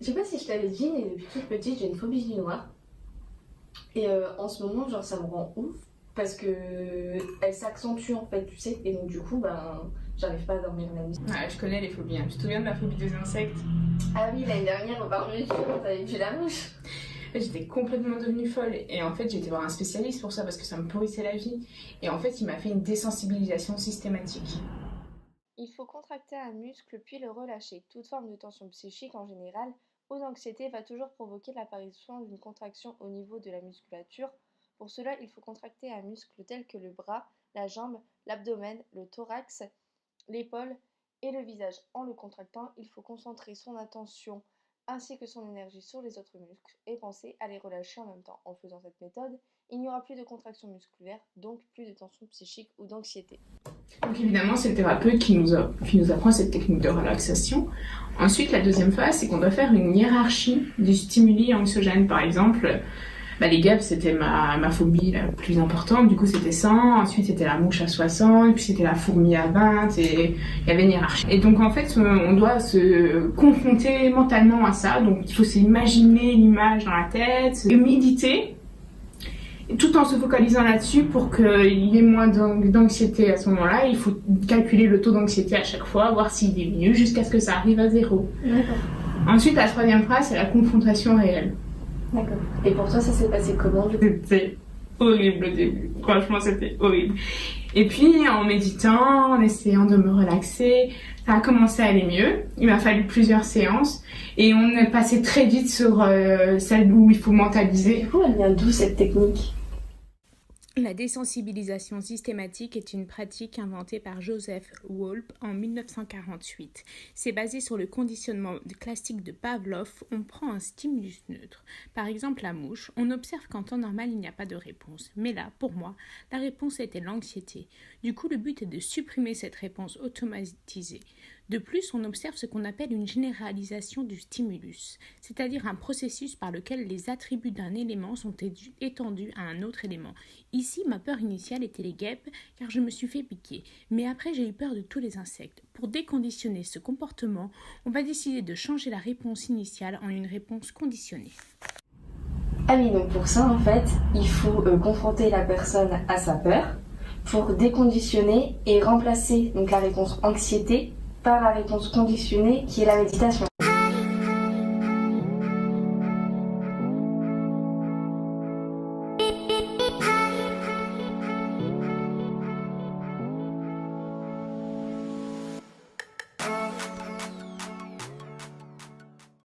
Je sais pas si je t'avais dit, mais depuis toute petite, j'ai une phobie du noir. Et en ce moment, genre, ça me rend ouf parce que elle s'accentue en fait, tu sais. Et donc, du coup, ben, j'arrive pas à dormir la nuit. Ouais, je connais les phobies. Hein. Tu te souviens de la phobie des insectes? Ah oui, l'année dernière, au barbecue, quand t'avais vu la mouche. J'étais complètement devenue folle. Et en fait, j'ai été voir un spécialiste pour ça parce que ça me pourrissait la vie. Et en fait, il m'a fait une désensibilisation systématique. Il faut contracter un muscle puis le relâcher. Toute forme de tension psychique en général ou d'anxiété va toujours provoquer l'apparition d'une contraction au niveau de la musculature. Pour cela, il faut contracter un muscle tel que le bras, la jambe, l'abdomen, le thorax, l'épaule et le visage. En le contractant, il faut concentrer son attention ainsi que son énergie sur les autres muscles et penser à les relâcher en même temps. En faisant cette méthode, il n'y aura plus de contraction musculaire, donc plus de tension psychique ou d'anxiété. Donc évidemment, c'est le thérapeute qui nous apprend cette technique de relaxation. Ensuite, la deuxième phase, c'est qu'on doit faire une hiérarchie du stimuli anxiogène. Par exemple, les guêpes, c'était ma phobie la plus importante. Du coup, c'était 100. Ensuite, c'était la mouche à 60. Puis, c'était la fourmi à 20. Et il y avait une hiérarchie. Et donc, en fait, on doit se confronter mentalement à ça. Donc, il faut s'imaginer l'image dans la tête, et méditer, tout en se focalisant là-dessus pour qu'il y ait moins d'anxiété à ce moment-là. Il faut calculer le taux d'anxiété à chaque fois, voir s'il diminue jusqu'à ce que ça arrive à 0. D'accord. Ensuite, la troisième phrase, c'est la confrontation réelle. D'accord. Et pour toi, ça s'est passé comment du coup? C'était horrible au début. Franchement, c'était horrible. Et puis, en méditant, en essayant de me relaxer, ça a commencé à aller mieux. Il m'a fallu plusieurs séances. Et on est passé très vite sur celle où il faut mentaliser. Du coup, elle vient d'où cette technique? La désensibilisation systématique est une pratique inventée par Joseph Wolpe en 1948. C'est basé sur le conditionnement classique de Pavlov. On prend un stimulus neutre, par exemple la mouche. On observe qu'en temps normal, il n'y a pas de réponse. Mais là, pour moi, la réponse était l'anxiété. Du coup, le but est de supprimer cette réponse automatisée. De plus, on observe ce qu'on appelle une généralisation du stimulus, c'est-à-dire un processus par lequel les attributs d'un élément sont étendus à un autre élément. Ici, ma peur initiale était les guêpes, car je me suis fait piquer. Mais après, j'ai eu peur de tous les insectes. Pour déconditionner ce comportement, on va décider de changer la réponse initiale en une réponse conditionnée. Ah oui, donc pour ça, en fait, il faut confronter la personne à sa peur pour déconditionner et remplacer donc la réponse anxiété par la réponse conditionnée qui est la méditation.